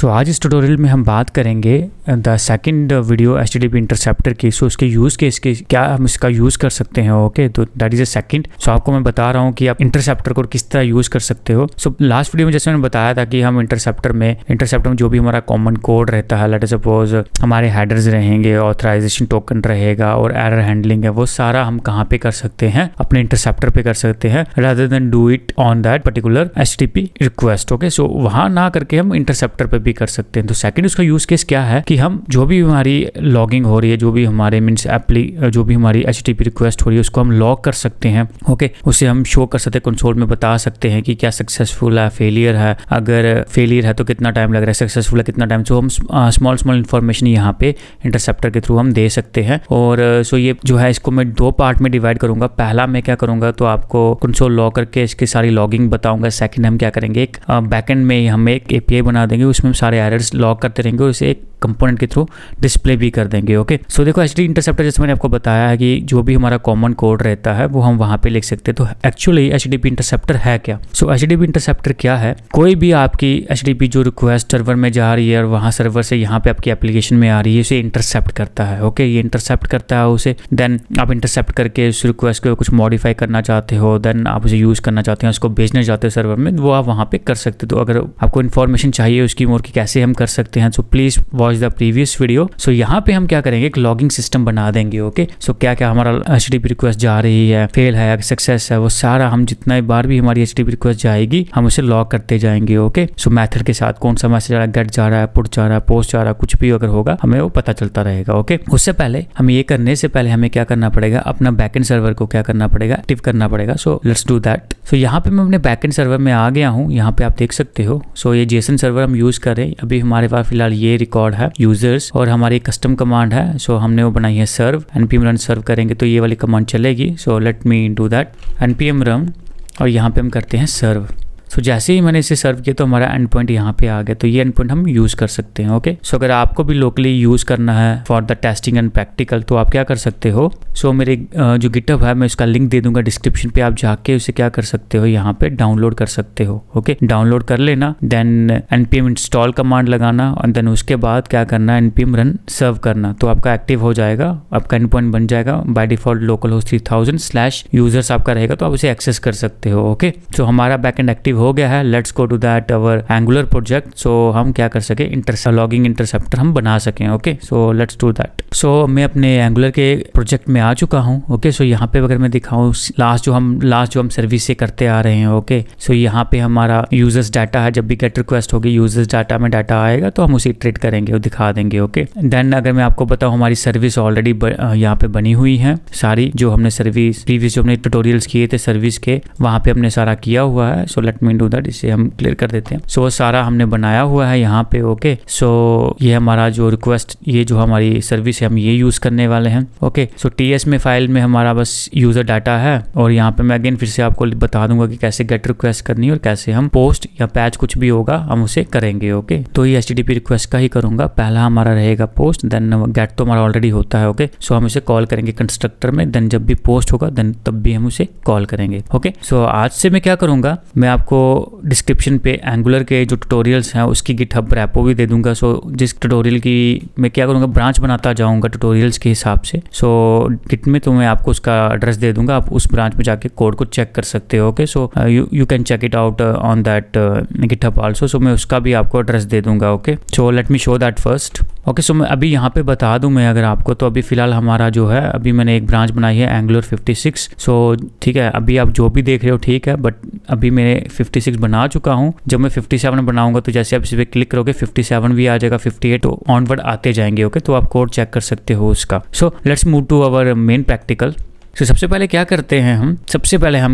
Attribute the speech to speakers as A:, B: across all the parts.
A: सो आज इस ट्यूटोरियल में हम बात करेंगे the second video HTTP interceptor की। सो उसके यूज़ केस के क्या हम इसका यूज़ कर सकते हैं। ओके, तो दैट इज़ अ सेकंड। सो आपको मैं बता रहा हूँ कि आप इंटरसेप्टर को किस तरह यूज़ कर सकते हो। सो लास्ट वीडियो में जैसे मैंने बताया था कि हम इंटरसेप्टर में जो भी हमारा कॉमन कोड रहता है, लेट सपोज हमारे हेडर्स रहेंगे, ऑथराइजेशन टोकन रहेगा और एरर हैंडलिंग है, वो सारा हम कहाँ पे कर सकते हैं, अपने इंटरसेप्टर पे कर सकते हैं rather than do it on that particular HTTP request. Okay, so वहाँ ना करके हम इंटरसेप्टर पे भी कर सकते हैं। तो सेकंड उसका यूज केस क्या है कि हम जो भी हमारी लॉगिंग हो रही है, जो भी हमारे मींस जो भी हमारी HTTP रिक्वेस्ट हो रही है, उसको हम लॉग कर सकते हैं। ओके, उसे हम शो कर सकते हैं, कंसोल में बता सकते हैं कि क्या सक्सेसफुल है, फेलियर है, अगर फेलियर है तो कितना टाइम लग रहा है, सक्सेसफुल है कितना टाइम। सो हम स्मॉल इन्फॉर्मेशन यहाँ पे इंटरसेप्टर के थ्रू हम दे सकते हैं। और सो ये जो है इसको मैं दो पार्ट में डिवाइड करूंगा। पहला मैं क्या करूंगा तो आपको कंसोल लॉग करके इसकी सारी लॉगिंग बताऊंगा। सेकंड हम क्या करेंगे, एक बैकएंड में हम एक API बना देंगे, उसमें हम सारे एरर्स लॉग करते रहेंगे और इसे एक कंपोनेंट के थ्रू डिस्प्ले भी कर देंगे। ओके, सो देखो HTTP इंटरसेप्टर जैसे मैंने आपको बताया है कि जो भी हमारा कॉमन कोड रहता है वो हम वहाँ पे लिख सकते हैं। तो एक्चुअली HTTP इंटरसेप्टर है क्या? सो HTTP इंटरसेप्टर क्या है? कोई भी आपकी HTTP जो रिक्वेस्ट सर्वर में जा रही है और वहाँ सर्वर से यहाँ पे आपकी एप्लीकेशन में आ रही है, उसे इंटरसेप्ट करता है। ओके, ये इंटरसेप्ट करता है उसे, देन आप इंटरसेप्ट करके उस रिक्वेस्ट को कुछ मॉडिफाई करना चाहते हो, देन आप उसे यूज़ करना चाहते हैं, उसको भेजने चाहते हो सर्वर में, वो आप वहाँ पे कर सकते हो। तो अगर आपको इन्फॉर्मेशन चाहिए उसकी मोर की कैसे हम कर सकते हैं, so please watch the previous video. So यहाँ पे हम क्या करेंगे, एक लॉगिंग सिस्टम बना देंगे। ओके, सो क्या क्या हमारा HTTP रिक्वेस्ट जा रही है, फेल है, सक्सेस है, वो सारा हम जितना बार भी हमारी HTTP रिक्वेस्ट जाएगी हम उसे लॉग करते जाएंगे। ओके, सो मेथड के साथ कौन सा मैसेज आ रहा है, गेट जा रहा है, पुट जा रहा है, पोस्ट जा रहा है, कुछ भी अगर होगा हमें वो पता चलता रहेगा। ओके, उससे पहले हम ये करने से पहले हमें क्या करना पड़ेगा, अपना बैकएंड सर्वर को क्या करना पड़ेगा, एक्टिव करना पड़ेगा। So let's do that. So यहाँ पे मैं अपने बैकएंड सर्वर में आ गया हूँ, यहाँ पे आप देख सकते हो। सो ये JSON सर्वर हम यूज कर रहे हैं। अभी हमारे पास फिलहाल ये रिकॉर्ड है यूजर्स और हमारी कस्टम कमांड है। सो हमने वो बनाई है सर्व, npm run सर्व करेंगे तो ये वाली कमांड चलेगी। सो let me do that, npm run और यहाँ पे हम करते हैं सर्व। सो जैसे ही मैंने इसे सर्व किया तो हमारा एंड पॉइंट यहाँ पे आ गया, तो ये एंड पॉइंट हम यूज़ कर सकते हैं। ओके, सो अगर आपको भी लोकली यूज़ करना है for the testing and practical तो आप क्या कर सकते हो, सो मेरे जो गिटहब है मैं उसका लिंक दे दूंगा डिस्क्रिप्शन पे, आप जाके उसे क्या कर सकते हो, यहाँ पे डाउनलोड कर सकते हो। ओके, डाउनलोड कर लेना, देन npm इंस्टॉल कमांड लगाना और देन उसके बाद क्या करना, npm रन सर्व करना, तो आपका एक्टिव हो जाएगा, आपका एंड पॉइंट बन जाएगा। By default local host 3000/users आपका रहेगा, तो आप उसे एक्सेस कर सकते हो। ओके, सो हमारा बैकएंड एक्टिव हो गया है। Let's go to that our Angular project. So हम क्या कर सके, लॉगिंग इंटरसेप्टर हम बना सकें। Okay, so let's do that. So मैं अपने एंगुलर के प्रोजेक्ट में आ चुका हूँ। ओके, सो यहाँ पे अगर मैं दिखाऊँ लास्ट जो हम सर्विस से करते आ रहे हैं। ओके, सो यहाँ पे हमारा यूजर्स डाटा है, जब भी गेट रिक्वेस्ट होगी यूजर्स डाटा में डाटा आएगा तो हम उसे इटरेट करेंगे और दिखा देंगे। ओके, देन अगर मैं आपको बताऊँ हमारी सर्विस ऑलरेडी यहाँ पे बनी हुई है सारी, जो हमने सर्विस प्रीवियस जो हमने ट्यूटोरियल्स किए थे सर्विस के, वहाँ पे हमने सारा किया हुआ है। सो लेट मी डू दैट, इसे हम क्लियर कर देते हैं। सो सारा हमने बनाया हुआ है यहाँ पे। ओके, सो ये हमारा जो रिक्वेस्ट, ये जो हमारी सर्विस है हम ये यूज करने वाले हैं। ओके, सो TS में फाइल में हमारा बस यूजर डाटा है और यहाँ पे मैं अगेन फिर से आपको बता दूंगा कि कैसे गेट रिक्वेस्ट करनी है और कैसे हम पोस्ट या पैच कुछ भी होगा हम उसे करेंगे। ओके, तो ये HTTP रिक्वेस्ट का ही करूंगा। पहला हमारा रहेगा पोस्ट, देन गेट तो हमारा ऑलरेडी होता है। ओके, सो हम इसे कॉल करेंगे कंस्ट्रक्टर में, देन जब भी पोस्ट होगा देन तब भी हम उसे कॉल करेंगे। ओके, सो आज से मैं क्या करूंगा, मैं आपको डिस्क्रिप्शन पे एंगुलर के जो ट्यूटोरियल्स हैं उसकी गिटहब रेपो भी दे दूंगा। सो जिस ट्यूटोरियल की मैं क्या करूंगा, ब्रांच बनाता जाऊंगा ट्यूटोरियल्स के हिसाब से। सो गिट में तो मैं आपको उसका एड्रेस दे दूंगा, आप उस ब्रांच में जाके कोड को चेक कर सकते हो। Okay, so you can check it out on that GitHub also. So मैं उसका भी आपको एड्रेस दे दूंगा। Okay, so let me show that first. Okay, so मैं अभी यहाँ पे बता दूं मैं अगर आपको, तो अभी फिलहाल हमारा जो है, अभी मैंने एक ब्रांच बनाई है एंगुलर 56। सो ठीक है, अभी आप जो भी देख रहे हो ठीक है, बट अभी मैं 56 बना चुका हूँ। जब मैं 57 बनाऊंगा तो जैसे आप इस पर क्लिक करोगे 57 भी आ जाएगा, 58 तो ऑनवर्ड आते जाएंगे। ओके, तो आप कोड चेक कर सकते हो उसका। So let's move to our main practical. So सबसे पहले क्या करते हैं हम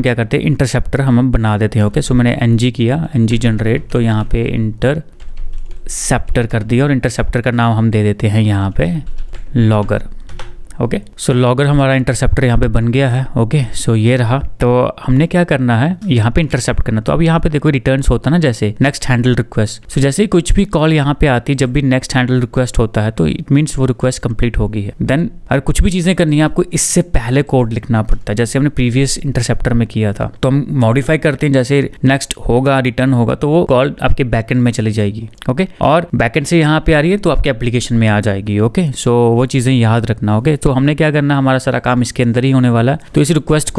A: क्या करते हैं, इंटरसेप्टर हम बना देते हैं। ओके, सो मैंने ng किया, ng जनरेट, तो यहाँ पे इंटरसेप्टर कर दिया और इंटरसेप्टर का नाम हम दे देते हैं यहाँ पे लॉगर। ओके। सो लॉगर हमारा इंटरसेप्टर यहाँ पे बन गया है। ओके, सो ये रहा। तो हमने क्या करना है, यहाँ पे इंटरसेप्ट करना। तो अब यहाँ पे देखो रिटर्न्स होता है ना, जैसे नेक्स्ट हैंडल रिक्वेस्ट। सो जैसे ही कुछ भी कॉल यहाँ पे आती है, जब भी नेक्स्ट हैंडल रिक्वेस्ट होता है तो इट मीन्स वो रिक्वेस्ट कंप्लीट हो गई है। देन अगर कुछ भी चीजें करनी है आपको इससे पहले कोड लिखना पड़ता है, जैसे हमने प्रीवियस इंटरसेप्टर में किया था। तो हम मॉडिफाई करते हैं, जैसे नेक्स्ट होगा, रिटर्न होगा, तो वो कॉल आपके बैकएंड में चली जाएगी। ओके, और बैकएंड से यहाँ पे आ रही है तो आपके एप्लीकेशन में आ जाएगी। ओके, सो वो चीजें याद रखना। ओके, तो हमने क्या करना, हमारा सारा काम इसके अंदर ही होने वाला है। तो इस रिक्वेस्ट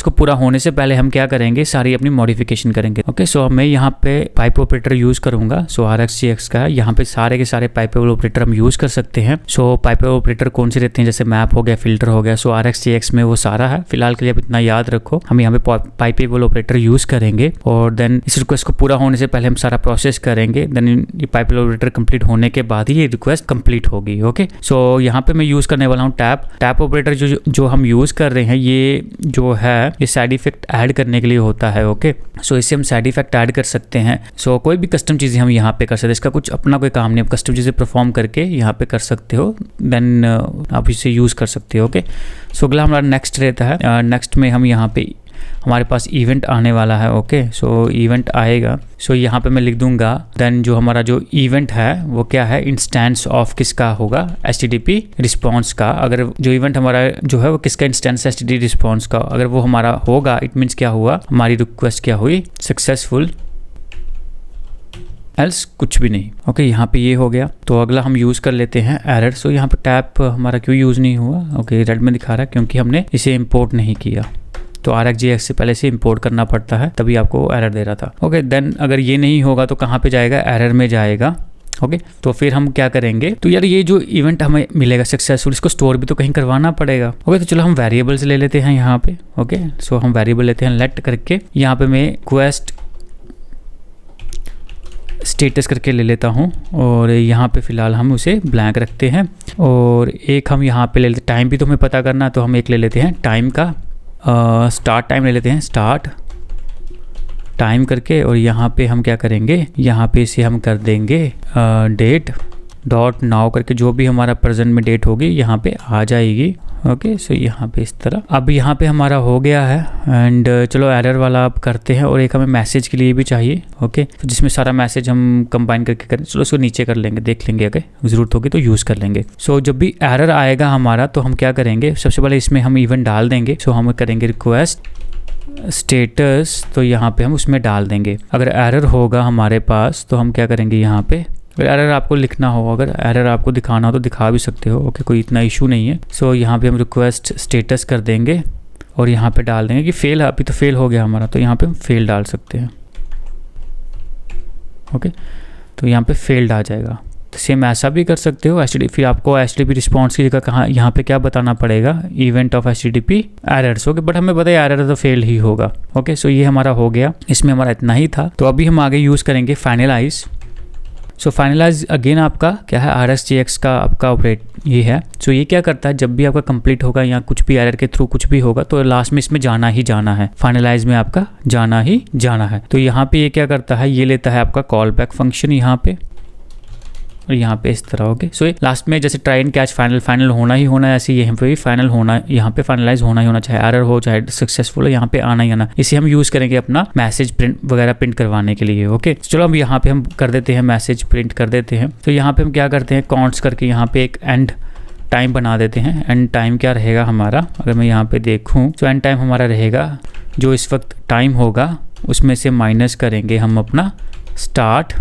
A: को पूरा होने से पहले हम क्या करेंगे, सारी अपनी मॉडिफिकेशन करेंगे। ओके, सो मैं यहाँ पे पाइप ऑपरेटर यूज करूंगा। सो RxJS का यहाँ पे सारे के सारे पाइपेबल ऑपरेटर हम यूज कर सकते हैं। सो पाइपेबल ऑपरेटर कौन से रहते हैं, जैसे मैप हो गया, फिल्टर हो गया। सो RxJS में वो सारा है। फिलहाल के लिए आप इतना याद रखो, हम यहाँ पे पाइपेबल ऑपरेटर यूज करेंगे। और देन इस रिक्वेस्ट को पूरा होने से पहले हम सारा प्रोसेस करेंगे। देन ये पाइपेबल ऑपरेटर कंप्लीट होने के बाद ही ये रिक्वेस्ट कंप्लीट होगी। ओके, सो यहाँ पे मैं यूज करने वाला हूँ टैप ऑपरेटर। जो हम यूज कर रहे हैं, ये जो है ये साइड इफेक्ट ऐड करने के लिए होता है। ओके, सो इससे हम साइड इफेक्ट ऐड कर सकते हैं। सो कोई भी कस्टम चीजें हम यहाँ पे कर सकते हैं, इसका कुछ अपना कोई काम नहीं, आप कस्टम चीजें परफॉर्म करके यहाँ पे कर सकते हो। देन आप इसे यूज कर सकते हो। ओके, सो अगला हमारा नेक्स्ट रहता है। नेक्स्ट में हम यहाँ पे हमारे पास इवेंट आने वाला है। ओके, सो इवेंट आएगा। सो यहाँ पे मैं लिख दूंगा, देन जो हमारा जो इवेंट है वो क्या है, इंस्टेंस ऑफ किसका होगा, HTTP रिस्पॉन्स का। अगर जो इवेंट हमारा जो है वो किसका इंस्टेंस है, HTTP रिस्पॉन्स का। अगर वो हमारा होगा, इट मीन्स क्या हुआ, हमारी रिक्वेस्ट क्या हुई, सक्सेसफुल, एल्स कुछ भी नहीं। ओके, यहाँ पे ये हो गया। तो अगला हम यूज कर लेते हैं एरर। सो यहाँ पे टैप हमारा क्यों यूज नहीं हुआ, ओके, रेड में दिखा रहा है क्योंकि हमने इसे इम्पोर्ट नहीं किया। तो RxJS से पहले से इंपोर्ट करना पड़ता है, तभी आपको एरर दे रहा था। ओके, देन अगर ये नहीं होगा तो कहाँ पे जाएगा, एरर में जाएगा। ओके, तो फिर हम क्या करेंगे, तो यार ये जो इवेंट हमें मिलेगा सक्सेसफुल, इसको स्टोर भी तो कहीं करवाना पड़ेगा। ओके, तो चलो हम वेरिएबल्स ले लेते हैं यहाँ पे। ओके, सो हम वेरिएबल लेते हैं लेट करके, यहाँ पे मैं रिक्वेस्ट स्टेटस करके ले लेता हूँ। और यहाँ पे फिलहाल हम उसे ब्लैंक रखते हैं। और एक हम यहाँ पे ले लेते, टाइम भी तो हमें पता करना, तो हम एक ले लेते हैं टाइम का, स्टार्ट टाइम ले लेते हैं, स्टार्ट टाइम करके। और यहाँ पे हम क्या करेंगे, यहाँ पे इसे हम कर देंगे डेट डॉट नाउ करके, जो भी हमारा प्रेजेंट में डेट होगी यहाँ पे आ जाएगी। ओके, सो यहाँ पे इस तरह अब यहाँ पे हमारा हो गया है। एंड चलो एरर वाला अब करते हैं। और एक हमें मैसेज के लिए भी चाहिए। ओके, तो जिसमें सारा मैसेज हम कंबाइन करके करें। चलो उसको नीचे कर लेंगे, देख लेंगे अगर ज़रूरत होगी तो यूज़ कर लेंगे। सो जब भी एरर आएगा हमारा, तो हम क्या करेंगे, सबसे पहले इसमें हम इवेंट डाल देंगे। सो हम करेंगे रिक्वेस्ट स्टेटस, तो यहाँ पे हम उसमें डाल देंगे। अगर एरर होगा हमारे पास तो हम क्या करेंगे, यहाँ पे एरर आपको लिखना हो, अगर एरर आपको दिखाना हो तो दिखा भी सकते हो। ओके, कोई इतना इशू नहीं है। सो यहाँ पे हम रिक्वेस्ट स्टेटस कर देंगे और यहाँ पे डाल देंगे कि फेल, अभी तो फेल हो गया हमारा, तो यहाँ पे हम फेल्ड डाल सकते हैं। ओके, तो यहाँ पे फेल्ड आ जाएगा। तो सेम ऐसा भी कर सकते हो HTTP, फिर आपको HTTP रिस्पॉन्स की जगह कहाँ यहाँ पे क्या बताना पड़ेगा, event of HTTP errors. Okay, but हमें पता है एरर तो फेल ही होगा। ओके, सो ये हमारा हो गया, इसमें हमारा इतना ही था। तो अभी हम आगे यूज़ करेंगे फाइनलाइज। सो फाइनलाइज अगेन आपका क्या है, RxJS का आपका ऑपरेट ये है। सो ये क्या करता है, जब भी आपका कंप्लीट होगा या कुछ भी एरर के थ्रू कुछ भी होगा, तो लास्ट में इसमें जाना ही जाना है, फाइनलाइज में आपका जाना ही जाना है। तो यहाँ पे ये क्या करता है, ये लेता है आपका कॉल बैक फंक्शन यहाँ पे, और यहाँ पे इस तरह। ओके, सो लास्ट में जैसे ट्राई एंड कैच फाइनल होना ही होना है, ऐसे यहाँ पे भी फाइनल होना, यहाँ पे फाइनलाइज होना ही होना, चाहे एरर हो चाहे सक्सेसफुल हो, यहाँ पे आना ही आना। इसे हम यूज़ करेंगे अपना मैसेज प्रिंट वगैरह प्रिंट करवाने के लिए। ओके, चलो अब यहाँ पे हम कर देते हैं, मैसेज प्रिंट कर देते हैं। तो यहाँ पे हम क्या करते हैं, काउंट्स करके यहाँ पे एक एंड टाइम बना देते हैं। एंड टाइम क्या रहेगा हमारा, अगर मैं यहाँ पे देखूँ तो एंड टाइम हमारा रहेगा जो इस वक्त टाइम होगा उसमें से माइनस करेंगे हम अपना स्टार्ट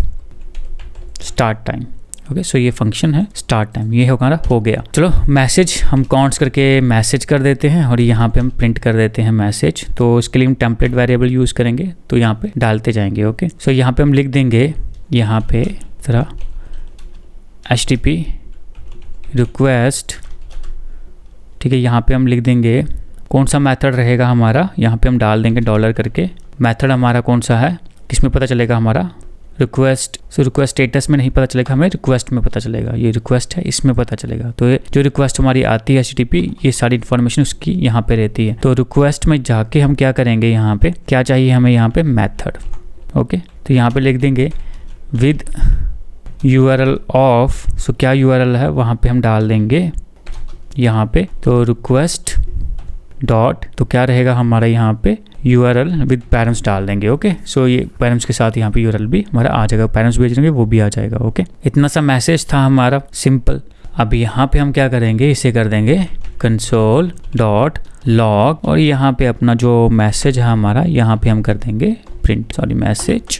A: टाइम। ओके, सो ये फंक्शन है स्टार्ट टाइम, ये हमारा हो गया। चलो मैसेज हम काउंट्स करके मैसेज कर देते हैं और यहाँ पे हम प्रिंट कर देते हैं मैसेज। तो इसके लिए हम टेम्पलेट वेरिएबल यूज़ करेंगे, तो यहाँ पे डालते जाएंगे। ओके, सो यहाँ पे हम लिख देंगे यहाँ पे तरह HTTP रिक्वेस्ट, ठीक है। यहाँ पे हम लिख देंगे कौन सा मेथड रहेगा हमारा, यहाँ पे हम डाल देंगे डॉलर करके। मेथड हमारा कौन सा है, किसमें पता चलेगा हमारा, रिक्वेस्ट। सो रिक्वेस्ट स्टेटस में नहीं पता चलेगा हमें, रिक्वेस्ट में पता चलेगा, ये रिक्वेस्ट है इसमें पता चलेगा। तो जो रिक्वेस्ट हमारी आती है HTTP, ये सारी इन्फॉर्मेशन उसकी यहाँ पे रहती है। तो रिक्वेस्ट में जाके हम क्या करेंगे, यहाँ पे क्या चाहिए हमें, यहाँ पे मेथड। ओके, तो यहाँ पे लिख देंगे विद URL ऑफ, सो क्या URL है वहाँ पे हम डाल देंगे यहाँ पे, तो रिक्वेस्ट डॉट तो क्या रहेगा हमारा यहाँ पे URL विद पैरम्स डाल देंगे। ओके, सो ये पैरम्स के साथ यहाँ पे URL भी हमारा आ जाएगा, पैरम्स भेज देंगे वो भी आ जाएगा। ओके, इतना सा मैसेज था हमारा, सिंपल। अब यहाँ पे हम क्या करेंगे, इसे कर देंगे कंसोल डॉट लॉग और यहाँ पे अपना जो मैसेज है हमारा यहाँ पे हम कर देंगे प्रिंट, मैसेज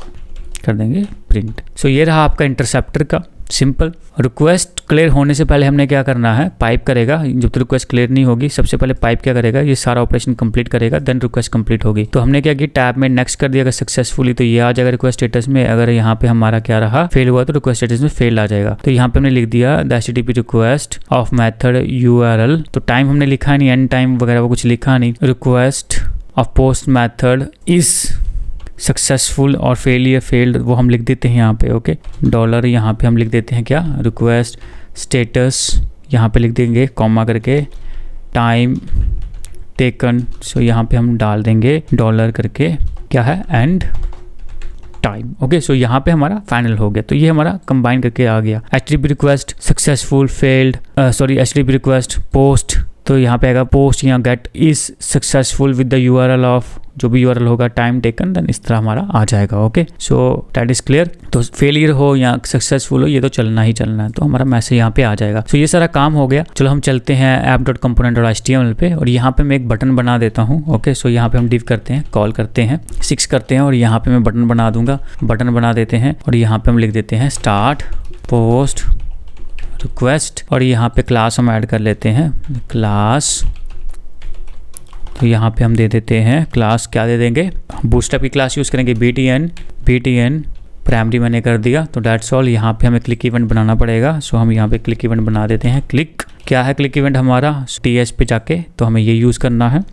A: कर देंगे प्रिंट। सो ये रहा आपका इंटरसेप्टर का सिंपल। रिक्वेस्ट क्लियर होने से पहले हमने क्या करना है, पाइप करेगा। जब तक रिक्वेस्ट क्लियर नहीं होगी सबसे पहले पाइप क्या करेगा, ये सारा ऑपरेशन कंप्लीट करेगा, देन रिक्वेस्ट कंप्लीट होगी। तो हमने क्या किया, टैब में नेक्स्ट कर दिया अगर सक्सेसफुली तो ये आ जाएगा रिक्वेस्ट स्टेटस में। अगर यहाँ पे हमारा क्या रहा, फेल हुआ तो रिक्वेस्ट स्टेटस में फेल आ जाएगा। तो यहाँ पे हमने लिख दिया the HTTP request of method URL। तो टाइम हमने लिखा नहीं, एंड टाइम वगैरह वो कुछ लिखा नहीं। Request of post method is successful और फेलियर फेल्ड वो हम लिख देते हैं यहाँ पे। ओके, डॉलर यहाँ पे हम लिख देते हैं क्या, रिक्वेस्ट स्टेटस यहाँ पे लिख देंगे कॉमा करके, टाइम टेकन। सो यहाँ पे हम डाल देंगे डॉलर करके क्या है, एंड टाइम। ओके, सो यहाँ पे हमारा फाइनल हो गया। तो ये हमारा कंबाइन करके आ गया, HTTP request successful failed, HTTP request post, तो यहाँ पे आएगा पोस्ट यहाँ get is successful with the URL of जो भी URL होगा, टाइम टेकन, देन इस तरह हमारा आ जाएगा। Okay, so that is clear. तो फेलियर हो या सक्सेसफुल हो ये तो चलना ही चलना है, तो हमारा मैसेज यहाँ पे आ जाएगा। सो ये सारा काम हो गया। चलो हम चलते हैं app.component.html पे और यहाँ पे मैं एक बटन बना देता हूँ। ओके, सो यहाँ पे हम डिव करते हैं, कॉल करते हैं, 6 करते हैं और यहाँ पे मैं बटन बना दूंगा, बटन बना देते हैं और यहाँ पे हम लिख देते हैं स्टार्ट पोस्ट रिक्वेस्ट और यहाँ पे क्लास हम ऐड कर लेते हैं, क्लास। तो यहाँ पे हम दे देते हैं क्लास, क्या दे देंगे, बूटस्ट्रैप की क्लास यूज़ करेंगे BTN प्राइमरी मैंने कर दिया। तो डेट्स ऑल। यहाँ पे हमें क्लिक इवेंट बनाना पड़ेगा। सो हम यहाँ पे क्लिक इवेंट बना देते हैं। क्लिक क्या है, क्लिक इवेंट हमारा TS पे जाके तो हमें ये यूज़ करना है।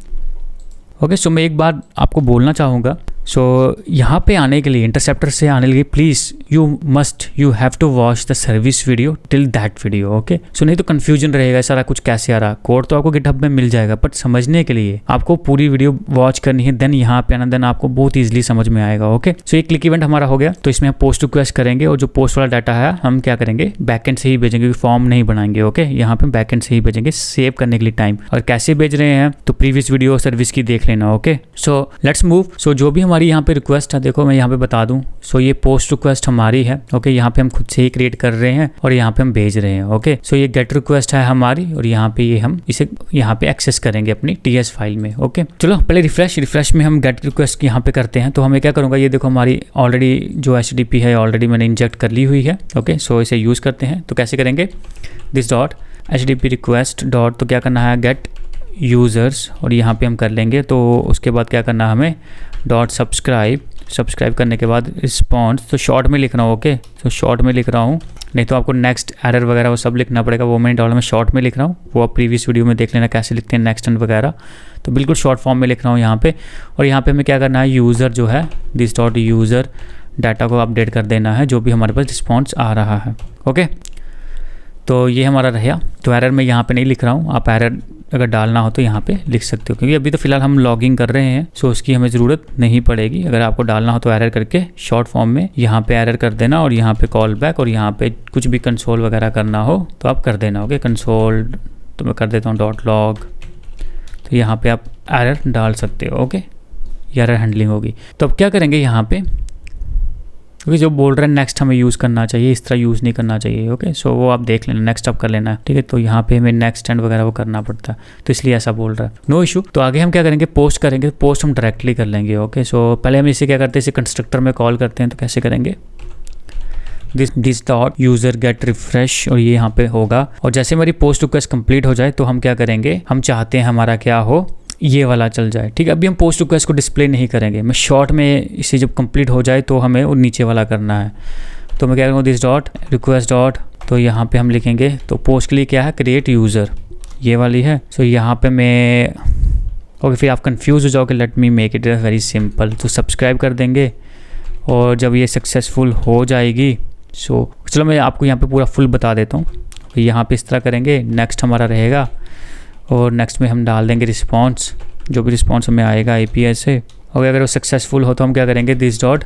A: ओके, सो मैं एक बात आपको बोलना चाहूँगा। सो यहाँ पे आने के लिए, इंटरसेप्टर से आने के लिए please you have to watch the service video till that video. Okay, so नहीं तो कन्फ्यूजन रहेगा सारा कुछ कैसे आ रहा। कोड तो आपको गिटहब में मिल जाएगा, बट समझने के लिए आपको पूरी वीडियो वॉच करनी है, देन यहाँ पे आना, देन आपको बहुत ईजिली समझ में आएगा। ओके, सो ये क्लिक इवेंट हमारा हो गया। तो इसमें हम पोस्ट रिक्वेस्ट करेंगे और जो पोस्ट वाला डाटा है हम क्या करेंगे, बैकएंड से ही भेजेंगे, फॉर्म नहीं बनाएंगे। ओके, यहाँ पे बैकएंड से ही भेजेंगे सेव करने के लिए टाइम। और कैसे भेज रहे हैं तो प्रीवियस वीडियो सर्विस की देख लेना। Okay, so let's move. So जो भी हमारी यहाँ पे रिक्वेस्ट है, देखो मैं यहाँ पे बता दूं, सो ये पोस्ट रिक्वेस्ट हमारी है। ओके, यहाँ पे हम खुद से ही क्रिएट कर रहे हैं और यहाँ पे हम भेज रहे हैं। ओके, सो ये गेट रिक्वेस्ट है हमारी और यहाँ पे ये हम इसे यहाँ पे एक्सेस करेंगे अपनी TS फाइल में। ओके, चलो पहले रिफ्रेश में हम गेट रिक्वेस्ट यहाँ पे करते हैं। तो हमें क्या करूँगा, ये देखो हमारी ऑलरेडी जो HTTP है ऑलरेडी मैंने इंजेक्ट कर ली हुई है। ओके, सो इसे यूज़ करते हैं। तो कैसे करेंगे, this dot HTTP request dot, तो क्या करना है, गेट यूज़र्स और यहाँ पे हम कर लेंगे। तो उसके बाद क्या करना है हमें, डॉट सब्सक्राइब करने के बाद रिस्पॉन्स, तो शॉर्ट में लिख रहा हूँ। ओके, तो शॉर्ट में लिख रहा हूँ, नहीं तो आपको नेक्स्ट एरर वगैरह वो सब लिखना पड़ेगा, वो मैंने डॉलर में शॉर्ट में लिख रहा हूँ। वो आप प्रीवियस वीडियो में देख लेना कैसे लिखते हैं नेक्स्ट एंड वगैरह। तो बिल्कुल शॉर्ट फॉर्म में लिख रहा हूँ यहाँ पे। और यहाँ पे हमें क्या करना है, यूज़र जो है दिस डॉट यूज़र डाटा को अपडेट कर देना है जो भी हमारे पास रिस्पॉन्स आ रहा है। ओके, तो ये हमारा रहा। तो एरर मैं यहाँ पे नहीं लिख रहा हूँ, आप एरर अगर डालना हो तो यहाँ पे लिख सकते हो, क्योंकि अभी तो फिलहाल हम लॉगिंग कर रहे हैं, सो उसकी हमें ज़रूरत नहीं पड़ेगी। अगर आपको डालना हो तो एरर करके शॉर्ट फॉर्म में यहाँ पे एरर कर देना और यहाँ पे कॉल बैक और यहाँ पे कुछ भी कंसोल वगैरह करना हो तो आप कर देना। ओके, कंसोल तो मैं कर देता हूँ डॉट लॉग, तो यहाँ पे आप एरर डाल सकते हो। ओके, ये एरर हैंडलिंग होगी। तो अब क्या करेंगे यहाँ पे, क्योंकि जो बोल रहे हैं नेक्स्ट हमें यूज़ करना चाहिए, इस तरह यूज़ नहीं करना चाहिए। ओके, सो वो आप देख लेना, नेक्स्ट आप कर लेना है। ठीक है, तो यहाँ पे हमें नेक्स्ट एंड वगैरह वो करना पड़ता है, तो इसलिए ऐसा बोल रहा है, नो इशू। तो आगे हम क्या करेंगे, पोस्ट करेंगे, पोस्ट हम डायरेक्टली कर लेंगे। ओके, सो पहले हम इसे क्या करते हैं, इसे कंस्ट्रक्टर में कॉल करते हैं। तो कैसे करेंगे, this dot user get refresh और ये यहाँ पे होगा। और जैसे हमारी पोस्ट रिक्वेस्ट कंप्लीट हो जाए तो हम क्या करेंगे, हम चाहते हैं हमारा क्या हो, ये वाला चल जाए। ठीक है, अभी हम पोस्ट रिक्वेस्ट को डिस्प्ले नहीं करेंगे, मैं शॉर्ट में इसे जब कंप्लीट हो जाए तो हमें वो नीचे वाला करना है। तो मैं क्या करूँगा, दिस डॉट रिक्वेस्ट डॉट, तो यहाँ पे हम लिखेंगे, तो पोस्ट के लिए क्या है, क्रिएट यूज़र, ये वाली है। सो यहाँ पे मैं ओके, फिर आप कंफ्यूज हो जाओगे, let me make it very simple. तो सब्सक्राइब कर देंगे और जब ये सक्सेसफुल हो जाएगी, सो चलो मैं आपको यहाँ पे पूरा फुल बता देता हूँ। यहाँ पे इस तरह करेंगे, नेक्स्ट हमारा रहेगा और नेक्स्ट में हम डाल देंगे रिस्पॉन्स, जो भी रिस्पॉन्स हमें आएगा API से। और अगर वो सक्सेसफुल हो तो हम क्या करेंगे, दिस डॉट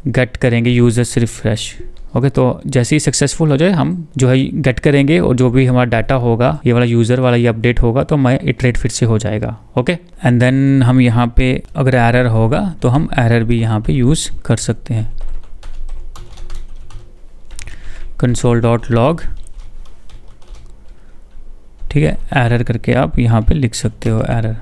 A: गेट करेंगे यूज़र्स रिफ्रेश। ओके, तो जैसे ही सक्सेसफुल हो जाए हम जो है गेट करेंगे और जो भी हमारा डाटा होगा ये वाला यूज़र वाला ये अपडेट होगा तो मैं इटरेट फिर से हो जाएगा। ओके, एंड देन हम यहाँ पे अगर एरर होगा तो हम एरर भी यहाँ पे यूज़ कर सकते हैं। console.log, ठीक है, एरर करके आप यहाँ पे लिख सकते हो एरर,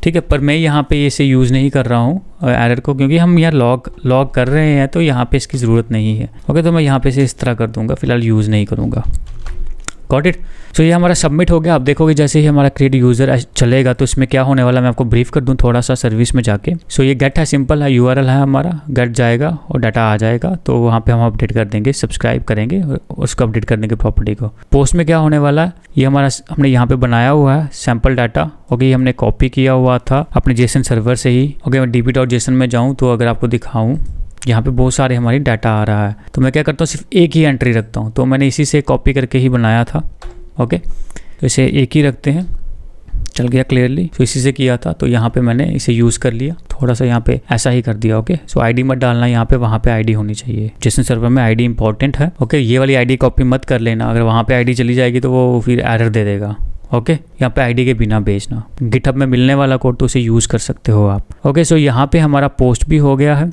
A: ठीक है। पर मैं यहाँ पे इसे यूज़ नहीं कर रहा हूँ एरर को, क्योंकि हम यहाँ लॉग कर रहे हैं तो यहाँ पे इसकी ज़रूरत नहीं है। ओके, तो मैं यहाँ पे से इस तरह कर दूँगा, फिलहाल यूज़ नहीं करूँगा। Got it. सो ये हमारा सबमिट हो गया। आप देखोगे जैसे ही हमारा क्रिएट यूज़र चलेगा तो इसमें क्या होने वाला, मैं आपको ब्रीफ कर दूं थोड़ा सा सर्विस में जाके। सो ये गेट है, सिंपल है, यूआरएल है हमारा, गेट जाएगा और डाटा आ जाएगा, तो वहाँ पे हम अपडेट कर देंगे, सब्सक्राइब करेंगे और उसको अपडेट करने की प्रॉपर्टी को। पोस्ट में क्या होने वाला है, ये हमारा हमने यहाँ पे बनाया हुआ है सैम्पल डाटा। ओके, ये हमने कॉपी किया हुआ था अपने जेसन सर्वर से ही। ओके, मैं db.json में जाऊँ तो अगर आपको दिखाऊँ, यहाँ पे बहुत सारे हमारी डाटा आ रहा है, तो मैं क्या करता हूँ सिर्फ एक ही एंट्री रखता हूँ, तो मैंने इसी से कॉपी करके ही बनाया था। ओके, तो इसे एक ही रखते हैं, चल गया क्लियरली। तो इसी से किया था, तो यहाँ पे मैंने इसे यूज़ कर लिया, थोड़ा सा यहाँ पे ऐसा ही कर दिया। ओके, सो आईडी मत डालना यहाँ पे, वहाँ पे आईडी होनी चाहिए। जेसन सर्वर में आईडी इंपॉर्टेंट है। ओके, ये वाली आईडी कॉपी मत कर लेना, अगर वहाँ पे आईडी चली जाएगी तो वो फिर एरर दे देगा। ओके, यहाँ पे आईडी के बिना भेजना। गिटहब में मिलने वाला कोड तो उसे यूज़ कर सकते हो आप। ओके, सो यहाँ पे हमारा पोस्ट भी हो गया है,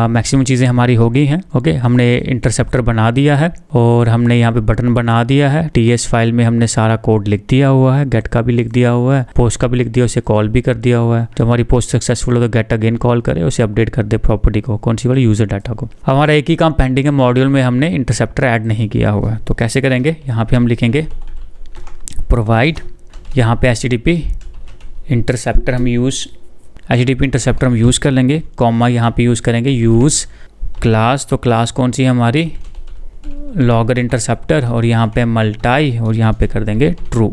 A: मैक्सिमम चीज़ें हमारी हो गई हैं। ओके, हमने इंटरसेप्टर बना दिया है और हमने यहाँ पे बटन बना दिया है। टीएस फाइल में हमने सारा कोड लिख दिया हुआ है, गेट का भी लिख दिया हुआ है, पोस्ट का भी लिख दिया, उसे कॉल भी कर दिया हुआ है। जब हमारी पोस्ट सक्सेसफुल हो तो गेट अगेन कॉल करे, उसे अपडेट कर दे प्रॉपर्टी को, कौन सी वाली यूज़र डाटा को। हमारा एक ही काम पेंडिंग है, मॉड्यूल में हमने इंटरसेप्टर ऐड नहीं किया हुआ है, तो कैसे करेंगे, यहाँ पे हम लिखेंगे प्रोवाइड, यहाँ पे HTTP इंटरसेप्टर हम HTTP इंटरसेप्टर हम यूज़ कर लेंगे, कॉमा यहाँ पे यूज़ करेंगे यूज़ क्लास, तो क्लास कौन सी है हमारी, लॉगर इंटरसेप्टर, और यहाँ पे मल्टाई और यहाँ पे कर देंगे ट्रू।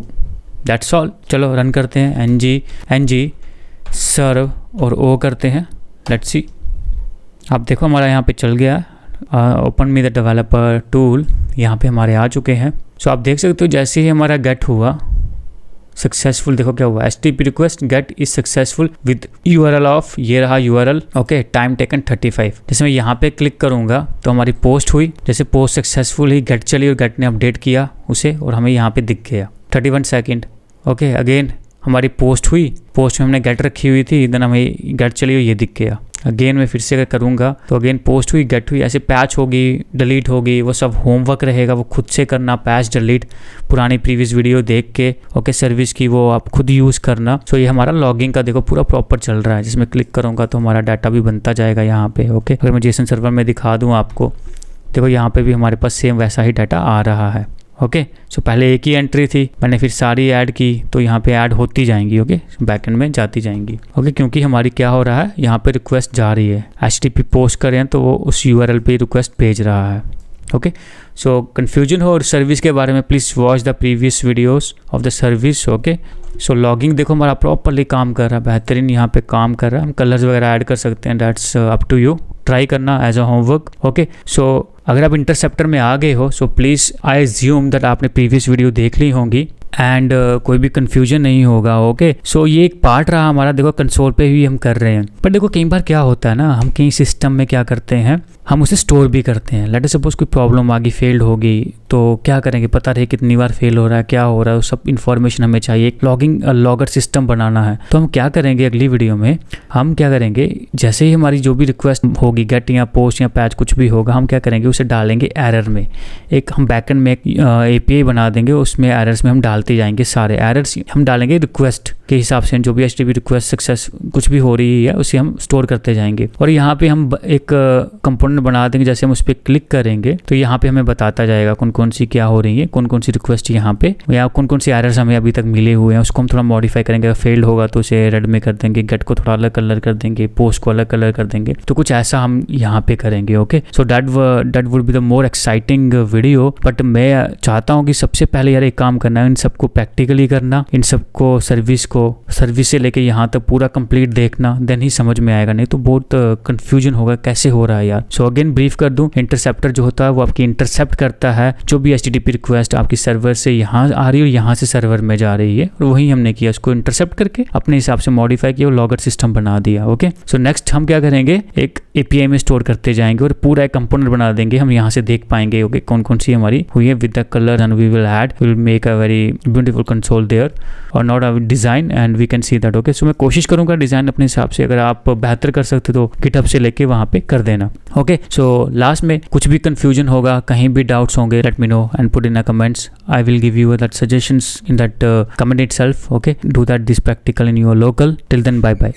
A: That's all. चलो रन करते हैं, ng सर्व और ओ करते हैं, लेट्स सी। आप देखो हमारा यहाँ पे चल गया, open me the developer tool, यहाँ पे हमारे आ चुके हैं। सो आप देख सकते हो जैसे ही हमारा गेट हुआ सक्सेसफुल, देखो क्या हुआ, HTTP request get is successful with URL of, ये रहा URL। Okay, time taken 35। जैसे मैं यहाँ पे क्लिक करूँगा तो हमारी पोस्ट हुई, जैसे पोस्ट सक्सेसफुल ही गेट चली और गेट ने अपडेट किया उसे और हमें यहाँ पे दिख गया 31 सेकेंड। ओके, अगेन हमारी पोस्ट हुई, पोस्ट में हमने गेट रखी हुई थी, इधर हमें गेट चली और ये दिख गया। अगेन मैं फिर से अगर करूँगा तो अगेन पोस्ट हुई, गेट हुई, ऐसे पैच होगी, डिलीट होगी, वो सब होमवर्क रहेगा, वो खुद से करना, पैच डिलीट, पुरानी प्रीवियस वीडियो देख के। ओके, सर्विस की वो आप खुद यूज़ करना। सो ये हमारा लॉगिंग का देखो पूरा प्रॉपर चल रहा है, जिसमें क्लिक करूँगा तो हमारा डाटा भी बनता जाएगा यहाँ पे। ओके, अगर मैं जेसन सर्वर में दिखा दूँ आपको, देखो यहाँ पे भी हमारे पास सेम वैसा ही डाटा आ रहा है। ओके, सो पहले एक ही एंट्री थी, मैंने फिर सारी ऐड की तो यहाँ पे ऐड होती जाएंगी। ओके, बैकएंड में जाती जाएंगी। ओके, क्योंकि हमारी क्या हो रहा है, यहाँ पे रिक्वेस्ट जा रही है, HTTP पोस्ट करें तो वो उस URL पे रिक्वेस्ट भेज रहा है। ओके, सो कन्फ्यूजन हो और सर्विस के बारे में please watch the previous videos of the service. Okay, so logging देखो हमारा प्रॉपरली काम कर रहा है, बेहतरीन यहाँ पे काम कर रहा है। हम कलर्स वगैरह ऐड कर सकते हैं, that's up to you, try करना as a homework. Okay, so अगर आप इंटरसेप्टर में आ गए हो so please I assume that आपने प्रीवियस वीडियो देख ली होंगी एंड कोई भी कन्फ्यूजन नहीं होगा। ओके, सो ये एक पार्ट रहा हमारा, देखो कंसोल पे भी हम कर रहे हैं। पर देखो कई बार क्या होता है ना, हम कहीं सिस्टम में क्या करते हैं, हम उसे स्टोर भी करते हैं। लेट अस सपोज कोई प्रॉब्लम आ गई, फेल्ड होगी, तो क्या करेंगे, पता रहे कितनी बार फेल हो रहा है, क्या हो रहा है, सब इन्फॉर्मेशन हमें चाहिए। एक लॉगर सिस्टम बनाना है, तो हम क्या करेंगे अगली वीडियो में, हम क्या करेंगे, जैसे ही हमारी जो भी रिक्वेस्ट होगी, गेट या पोस्ट या पैच कुछ भी होगा, हम क्या करेंगे, उसे डालेंगे एरर में। एक हम बैकएंड में एक API बना देंगे, उसमें एरर्स में हम डालते जाएंगे, सारे एरर्स हम डालेंगे रिक्वेस्ट के हिसाब से, जो भी HTTP रिक्वेस्ट सक्सेस कुछ भी हो रही है उसे हम स्टोर करते जाएंगे। और यहाँ पे हम एक कंपोनेंट बना देंगे, जैसे हम उस पर क्लिक करेंगे तो यहाँ पे हमें बताता जाएगा कौन कौन सी क्या हो रही है, कौन कौन सी रिक्वेस्ट यहाँ पे, या कौन कौन सी एरर्स हमें अभी तक मिले हुए हैं, उसको हम थोड़ा मॉडिफाई करेंगे। अगर फेल्ड होगा तो उसे रेड में कर देंगे, गेट को थोड़ा अलग कलर कर देंगे, पोस्ट को अलग कलर कर देंगे, तो कुछ ऐसा हम यहाँ पे करेंगे। Okay, so that would be the more exciting video. But मैं चाहता हूँ कि सबसे पहले यार एक काम करना है, इन सबको प्रैक्टिकली करना, इन सबको सर्विस से लेके यहाँ तक पूरा कंप्लीट देखना, देन ही समझ में आएगा, नहीं तो बहुत कंफ्यूजन होगा कैसे हो रहा है यार। सो अगेन ब्रीफ कर दूं, इंटरसेप्टर जो होता है वो आपकी इंटरसेप्ट करता है जो भी HTTP रिक्वेस्ट आपकी सर्वर से यहाँ आ रही है और यहाँ से सर्वर में जा रही है, और वही हमने किया, उसको इंटरसेप्ट करके अपने हिसाब से मॉडिफाई किया और लॉगर सिस्टम बना दिया। ओके, सो नेक्स्ट हम क्या करेंगे, एक API में स्टोर करते जाएंगे और पूरा एक कंपोनेंट बना देंगे। हम यहाँ से देख पाएंगे ओके कौन कौन सी हमारी हुई है with the colour and we will make a very beautiful console there or not a design and we can see that okay. So मैं कोशिश करूँगा डिज़ाइन अपने हिसाब से, अगर आप बेहतर कर सकते तो गिटहब से लेके वहाँ पे कर देना ओके। सो लास्ट में कुछ भी कंफ्यूजन होगा, कहीं भी डाउट्स होंगे, let me know and put in a comments. I will give you that suggestions in that comment itself okay. Do that this practical in your local. Till then, bye bye.